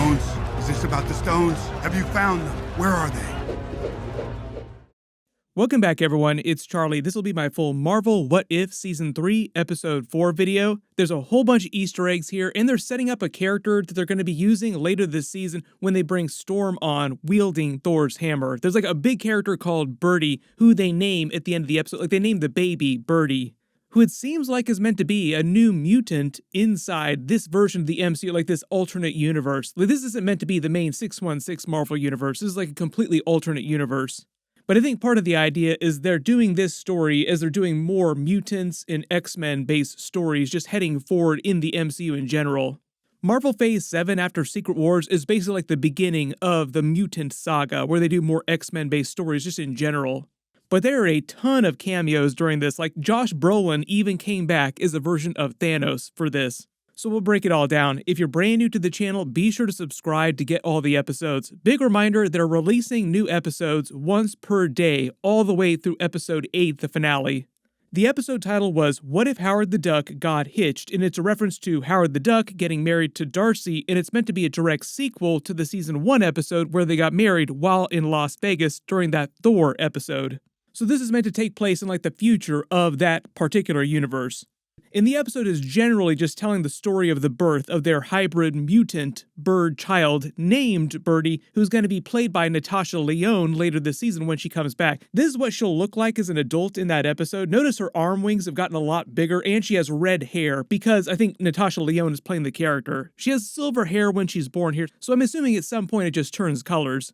stones? Is this about the stones? Have you found them? Where are they? Welcome back, everyone. It's Charlie. This will be my full Marvel What If Season 3, Episode 4 video. There's a whole bunch of Easter eggs here, and they're setting up a character that they're going to be using later this season when they bring Storm on, wielding Thor's hammer. There's like a big character called Byrdie, who they name at the end of the episode. Like, they name the baby Byrdie, who it seems like is meant to be a new mutant inside this version of the MCU, like this alternate universe. Like, this isn't meant to be the main 616 Marvel universe. This is like a completely alternate universe. But I think part of the idea is they're doing this story as they're doing more mutants and X-Men based stories just heading forward in the MCU in general. Marvel Phase 7 after Secret Wars is basically like the beginning of the mutant saga, where they do more X-Men based stories just in general. But there are a ton of cameos during this, like Josh Brolin even came back as a version of Thanos for this. So we'll break it all down. If you're brand new to the channel, be sure to subscribe to get all the episodes. Big reminder, they're releasing new episodes once per day, all the way through episode 8, the finale. The episode title was What If Howard the Duck Got Hitched, and it's a reference to Howard the Duck getting married to Darcy, and it's meant to be a direct sequel to the Season 1 episode where they got married while in Las Vegas during that Thor episode. So this is meant to take place in like the future of that particular universe. And the episode is generally just telling the story of the birth of their hybrid mutant bird child named Byrdie, who's going to be played by Natasha Lyonne later this season when she comes back. This is what she'll look like as an adult in that episode. Notice her arm wings have gotten a lot bigger, and she has red hair because I think Natasha Lyonne is playing the character. She has silver hair when she's born here, so I'm assuming at some point it just turns colors.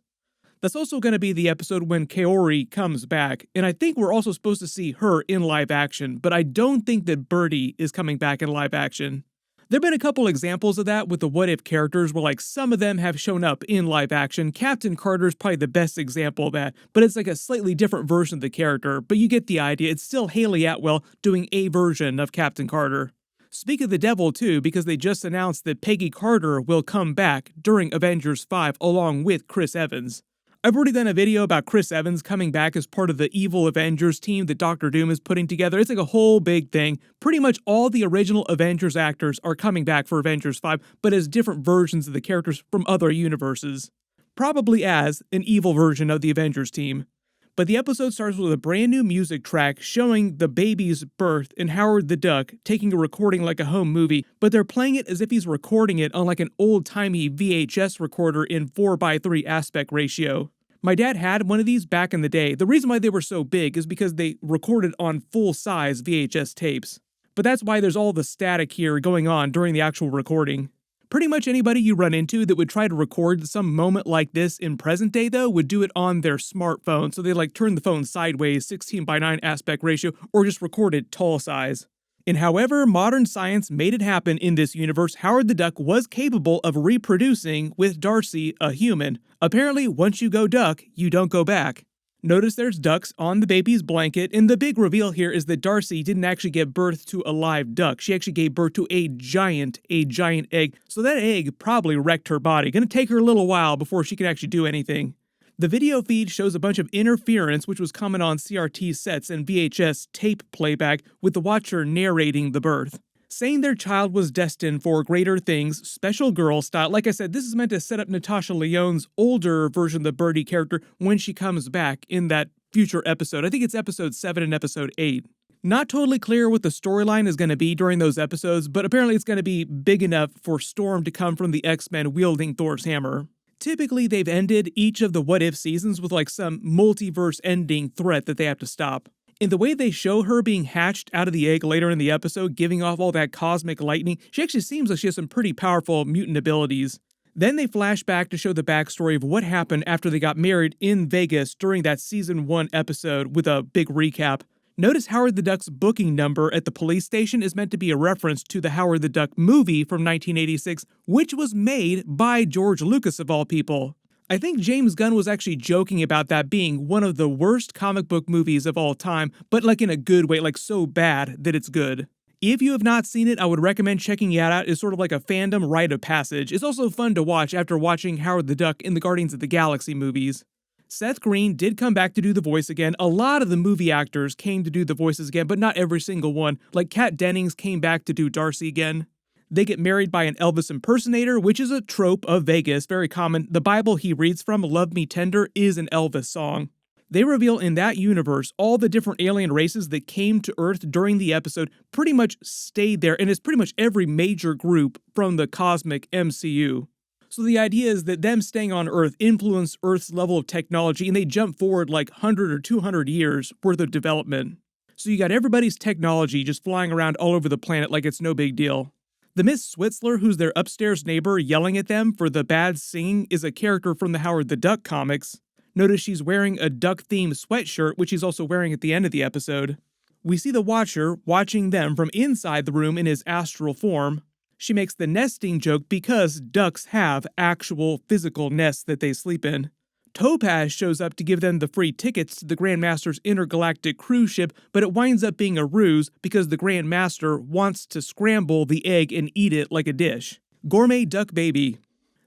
That's also going to be the episode when Kaori comes back, and I think we're also supposed to see her in live action, but I don't think that Byrdie is coming back in live action. There have been a couple examples of that with the What If characters where like some of them have shown up in live action. Captain Carter's probably the best example of that, but it's like a slightly different version of the character, but you get the idea. It's still Haley Atwell doing a version of Captain Carter. Speak of the devil too, because they just announced that Peggy Carter will come back during Avengers 5 along with Chris Evans. I've already done a video about Chris Evans coming back as part of the evil Avengers team that Doctor Doom is putting together. It's like a whole big thing. Pretty much all the original Avengers actors are coming back for Avengers 5, but as different versions of the characters from other universes. Probably as an evil version of the Avengers team. But the episode starts with a brand new music track showing the baby's birth and Howard the Duck taking a recording like a home movie, but they're playing it as if he's recording it on like an old-timey VHS recorder in 4:3 aspect ratio. My dad had one of these back in the day. The reason why they were so big is because they recorded on full-size VHS tapes. But that's why there's all the static here going on during the actual recording. Pretty much anybody you run into that would try to record some moment like this in present day, though, would do it on their smartphone. So they like turn the phone sideways, 16:9 aspect ratio, or just record it tall size. And however modern science made it happen in this universe, Howard the Duck was capable of reproducing with Darcy, a human. Apparently, once you go duck, you don't go back. Notice there's ducks on the baby's blanket, and the big reveal here is that Darcy didn't actually give birth to a live duck. She actually gave birth to a giant egg. So that egg probably wrecked her body. Gonna take her a little while before she can actually do anything. The video feed shows a bunch of interference, which was common on CRT sets and VHS tape playback, with the watcher narrating the birth. Saying their child was destined for greater things, special girl style. Like I said, this is meant to set up Natasha Lyonne's older version of the Byrdie character when she comes back in that future episode. I think it's episode 7 and episode 8. Not totally clear what the storyline is going to be during those episodes, but apparently it's going to be big enough for Storm to come from the X-Men wielding Thor's hammer. Typically, they've ended each of the What If seasons with like some multiverse ending threat that they have to stop. In the way they show her being hatched out of the egg later in the episode, giving off all that cosmic lightning, she actually seems like she has some pretty powerful mutant abilities. Then they flash back to show the backstory of what happened after they got married in Vegas during that Season 1 episode with a big recap. Notice Howard the Duck's booking number at the police station is meant to be a reference to the Howard the Duck movie from 1986, which was made by George Lucas of all people. I think James Gunn was actually joking about that being one of the worst comic book movies of all time, but like in a good way, like so bad that it's good. If you have not seen it, I would recommend checking it out. It's sort of like a fandom rite of passage. It's also fun to watch after watching Howard the Duck in the Guardians of the Galaxy movies. Seth Green did come back to do the voice again. A lot of the movie actors came to do the voices again, but not every single one. Like Kat Dennings came back to do Darcy again. They get married by an Elvis impersonator, which is a trope of Vegas, very common. The Bible he reads from, Love Me Tender, is an Elvis song. They reveal in that universe all the different alien races that came to Earth during the episode pretty much stayed there, and it's pretty much every major group from the cosmic MCU. So the idea is that them staying on Earth influenced Earth's level of technology, and they jump forward like 100 or 200 years worth of development. So you got everybody's technology just flying around all over the planet like it's no big deal. The Miss Switzler, who's their upstairs neighbor yelling at them for the bad singing, is a character from the Howard the Duck comics. Notice she's wearing a duck-themed sweatshirt, which she's also wearing at the end of the episode. We see the Watcher watching them from inside the room in his astral form. She makes the nesting joke because ducks have actual physical nests that they sleep in. Topaz shows up to give them the free tickets to the Grand Master's intergalactic cruise ship, but it winds up being a ruse because the Grand Master wants to scramble the egg and eat it like a dish. Gourmet duck baby.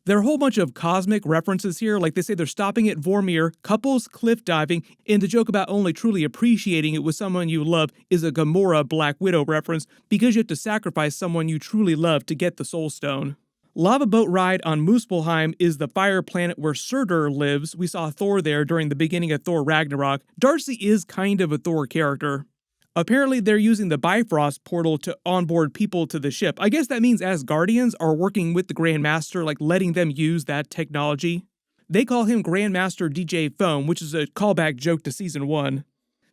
There are a whole bunch of cosmic references here, like they say they're stopping at Vormir, couples cliff diving, and the joke about only truly appreciating it with someone you love is a Gamora Black Widow reference because you have to sacrifice someone you truly love to get the Soul Stone. Lava boat ride on Muspelheim is the fire planet where Surter lives. We saw Thor there during the beginning of Thor Ragnarok. Darcy is kind of a Thor character. Apparently, they're using the Bifrost portal to onboard people to the ship. I guess that means Asgardians are working with the Grand Master, like letting them use that technology. They call him Grandmaster DJ Foam, which is a callback joke to Season 1.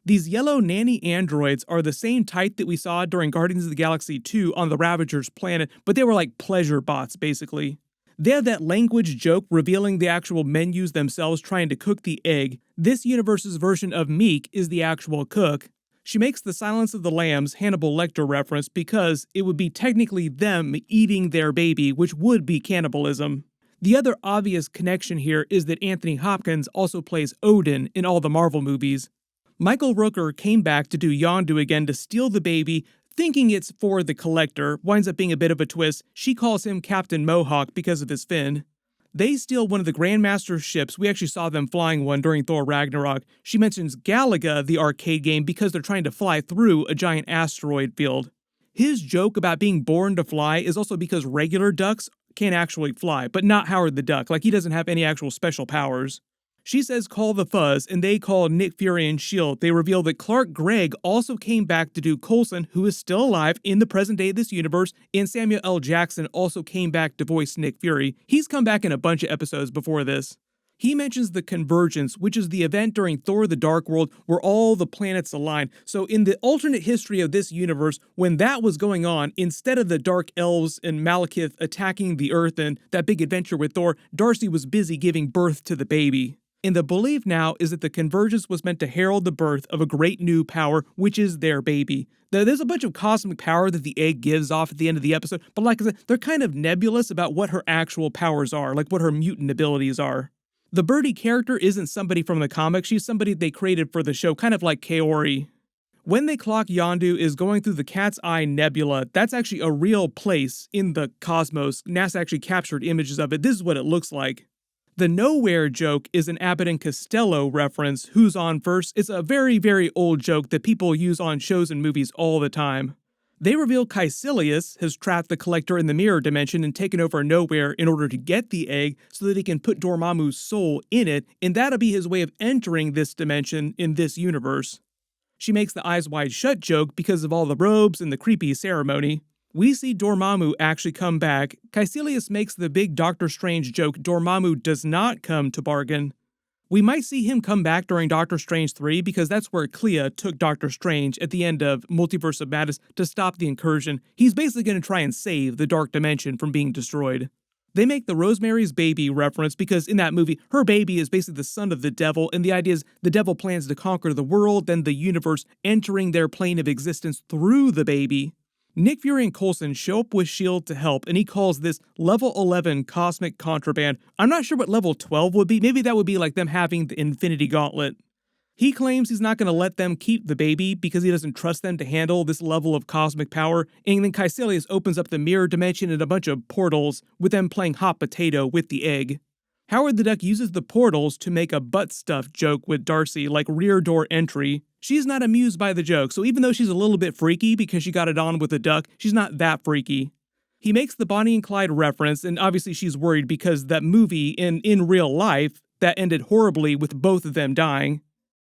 These yellow nanny androids are the same type that we saw during Guardians of the Galaxy 2 on the Ravagers planet, but they were like pleasure bots, basically. They have that language joke revealing the actual menus themselves trying to cook the egg. This universe's version of Meek is the actual cook. She makes the Silence of the Lambs Hannibal Lecter reference because it would be technically them eating their baby, which would be cannibalism. The other obvious connection here is that Anthony Hopkins also plays Odin in all the Marvel movies. Michael Rooker came back to do Yondu again to steal the baby, thinking it's for the Collector, winds up being a bit of a twist. She calls him Captain Mohawk because of his fin. They steal one of the Grandmaster's ships. We actually saw them flying one during Thor Ragnarok. She mentions Galaga, the arcade game, because they're trying to fly through a giant asteroid field. His joke about being born to fly is also because regular ducks can't actually fly, but not Howard the Duck, like he doesn't have any actual special powers. She says call the fuzz, and they call Nick Fury and S.H.I.E.L.D. They reveal that Clark Gregg also came back to do Coulson, who is still alive in the present day of this universe, and Samuel L. Jackson also came back to voice Nick Fury. He's come back in a bunch of episodes before this. He mentions the Convergence, which is the event during Thor the Dark World where all the planets align. So in the alternate history of this universe, when that was going on, instead of the Dark Elves and Malekith attacking the Earth and that big adventure with Thor, Darcy was busy giving birth to the baby. And the belief now is that the Convergence was meant to herald the birth of a great new power, which is their baby. There's a bunch of cosmic power that the egg gives off at the end of the episode, but like I said, they're kind of nebulous about what her actual powers are, like what her mutant abilities are. The Byrdie character isn't somebody from the comics, she's somebody they created for the show, kind of like Kaori. When they clock Yondu is going through the Cat's Eye Nebula, that's actually a real place in the cosmos. NASA actually captured images of it. This is what it looks like. The Nowhere joke is an Abbott and Costello reference, Who's On First. It's a very, very old joke that people use on shows and movies all the time. They reveal Caecilius has trapped the Collector in the mirror dimension and taken over Nowhere in order to get the egg so that he can put Dormammu's soul in it, and that'll be his way of entering this dimension in this universe. She makes the Eyes Wide Shut joke because of all the robes and the creepy ceremony. We see Dormammu actually come back. Caecilius makes the big Doctor Strange joke Dormammu does not come to bargain. We might see him come back during Doctor Strange 3 because that's where Clea took Doctor Strange at the end of Multiverse of Madness to stop the incursion. He's basically going to try and save the Dark Dimension from being destroyed. They make the Rosemary's Baby reference because in that movie, her baby is basically the son of the devil, and the idea is the devil plans to conquer the world, then the universe, entering their plane of existence through the baby. Nick Fury and Coulson show up with S.H.I.E.L.D. to help, and he calls this Level 11 Cosmic Contraband. I'm not sure what Level 12 would be. Maybe that would be like them having the Infinity Gauntlet. He claims he's not going to let them keep the baby because he doesn't trust them to handle this level of cosmic power, and then Caecilius opens up the mirror dimension and a bunch of portals, with them playing hot potato with the egg. Howard the Duck uses the portals to make a butt stuff joke with Darcy, like rear door entry. She's not amused by the joke, so even though she's a little bit freaky because she got it on with a duck, she's not that freaky. He makes the Bonnie and Clyde reference, and obviously she's worried because that movie in real life, that ended horribly with both of them dying.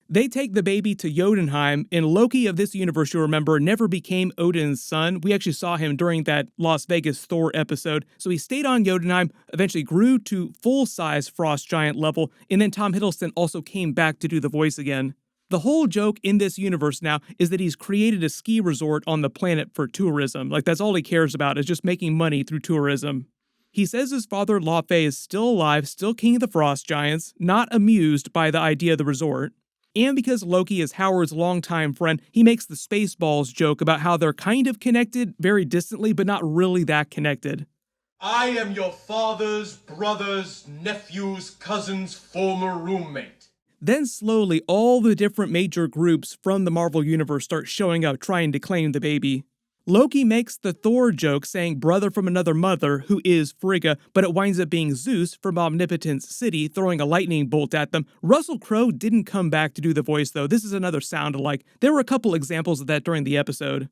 They take the baby to Jotunheim, and Loki of this universe, you'll remember, never became Odin's son. We actually saw him during that Las Vegas Thor episode. So he stayed on Jotunheim, eventually grew to full-size Frost Giant level, and then Tom Hiddleston also came back to do the voice again. The whole joke in this universe now is that he's created a ski resort on the planet for tourism. Like, that's all he cares about, is just making money through tourism. He says his father, Laufey, is still alive, still king of the Frost Giants, not amused by the idea of the resort. And because Loki is Howard's longtime friend, he makes the Spaceballs joke about how they're kind of connected, very distantly, but not really that connected. I am your father's brother's nephew's cousin's former roommate. Then slowly, all the different major groups from the Marvel Universe start showing up trying to claim the baby. Loki makes the Thor joke saying brother from another mother, who is Frigga, but it winds up being Zeus from Omnipotence City throwing a lightning bolt at them. Russell Crowe didn't come back to do the voice though. This is another sound-alike. There were a couple examples of that during the episode.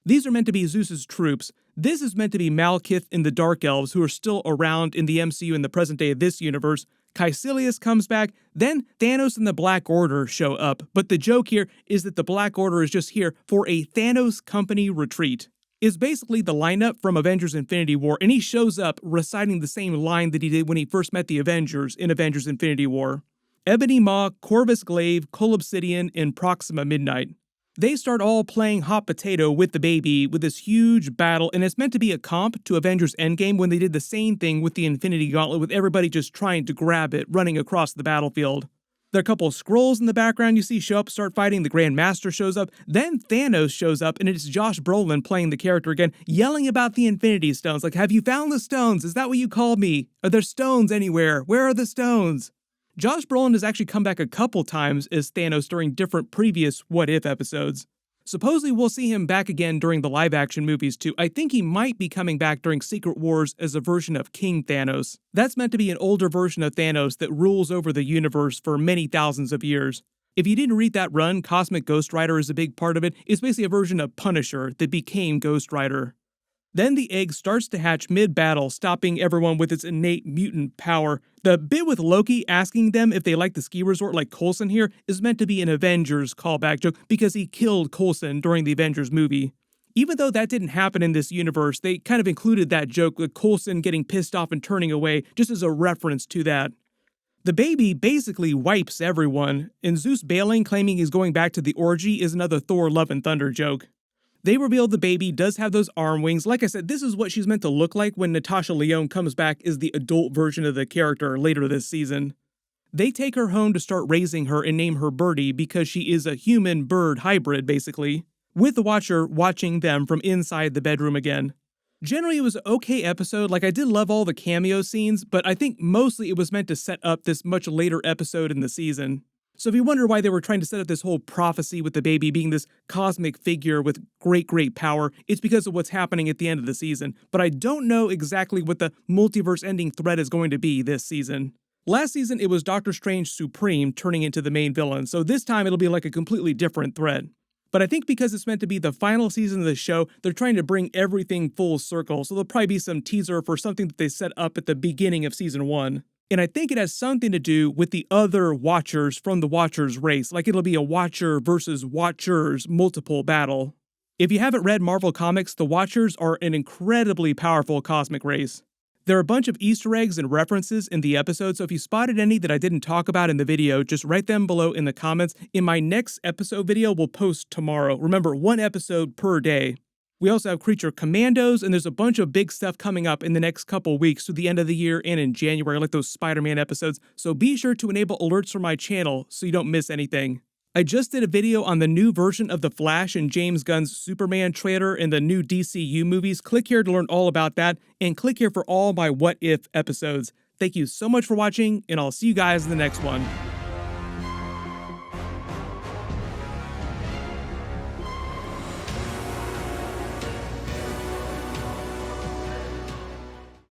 These are meant to be Zeus's troops. This is meant to be Malekith and the Dark Elves, who are still around in the MCU in the present day of this universe. Caecilius comes back, then Thanos and the Black Order show up, but the joke here is that the Black Order is just here for a Thanos company retreat. It's basically the lineup from Avengers Infinity War, and he shows up reciting the same line that he did when he first met the Avengers in Avengers Infinity War. Ebony Maw, Corvus Glaive, Cull Obsidian, and Proxima Midnight. They start all playing hot potato with the baby with this huge battle, and it's meant to be a comp to Avengers Endgame when they did the same thing with the Infinity Gauntlet with everybody just trying to grab it, running across the battlefield. There are a couple of scrolls in the background you see show up, start fighting, the Grand Master shows up, then Thanos shows up, and it's Josh Brolin playing the character again, yelling about the Infinity Stones, like, have you found the stones? Is that what you called me? Are there stones anywhere? Where are the stones? Josh Brolin has actually come back a couple times as Thanos during different previous What If episodes. Supposedly we'll see him back again during the live-action movies too. I think he might be coming back during Secret Wars as a version of King Thanos. That's meant to be an older version of Thanos that rules over the universe for many thousands of years. If you didn't read that run, Cosmic Ghost Rider is a big part of it. It's basically a version of Punisher that became Ghost Rider. Then the egg starts to hatch mid-battle, stopping everyone with its innate mutant power. The bit with Loki asking them if they like the ski resort like Coulson here is meant to be an Avengers callback joke because he killed Coulson during the Avengers movie. Even though that didn't happen in this universe, they kind of included that joke with Coulson getting pissed off and turning away just as a reference to that. The baby basically wipes everyone, and Zeus bailing claiming he's going back to the orgy is another Thor Love and Thunder joke. They reveal the baby does have those arm wings. Like I said, this is what she's meant to look like when Natasha Lyonne comes back as the adult version of the character later this season. They take her home to start raising her and name her Byrdie because she is a human-bird hybrid, basically, with the Watcher watching them from inside the bedroom again. Generally, it was an okay episode. Like, I did love all the cameo scenes, but I think mostly it was meant to set up this much later episode in the season. So if you wonder why they were trying to set up this whole prophecy with the baby being this cosmic figure with great power, it's because of what's happening at the end of the season. But I don't know exactly what the multiverse ending threat is going to be this season. Last season, it was Doctor Strange Supreme turning into the main villain, so this time it'll be like a completely different threat. But I think because it's meant to be the final season of the show, they're trying to bring everything full circle, so there'll probably be some teaser for something that they set up at the beginning of season 1. And I think it has something to do with the other Watchers from the Watchers race, like it'll be a Watcher versus Watchers multiple battle. If you haven't read Marvel Comics, the Watchers are an incredibly powerful cosmic race. There are a bunch of Easter eggs and references in the episode, so if you spotted any that I didn't talk about in the video, just write them below in the comments. In my next episode video, we'll post tomorrow. Remember, 1 episode per day. We also have Creature Commandos, and there's a bunch of big stuff coming up in the next couple weeks through the end of the year and in January, like those Spider-Man episodes, so be sure to enable alerts for my channel so you don't miss anything. I just did a video on the new version of The Flash and James Gunn's Superman trailer and the new DCU movies. Click here to learn all about that, and click here for all my What If episodes. Thank you so much for watching, and I'll see you guys in the next one.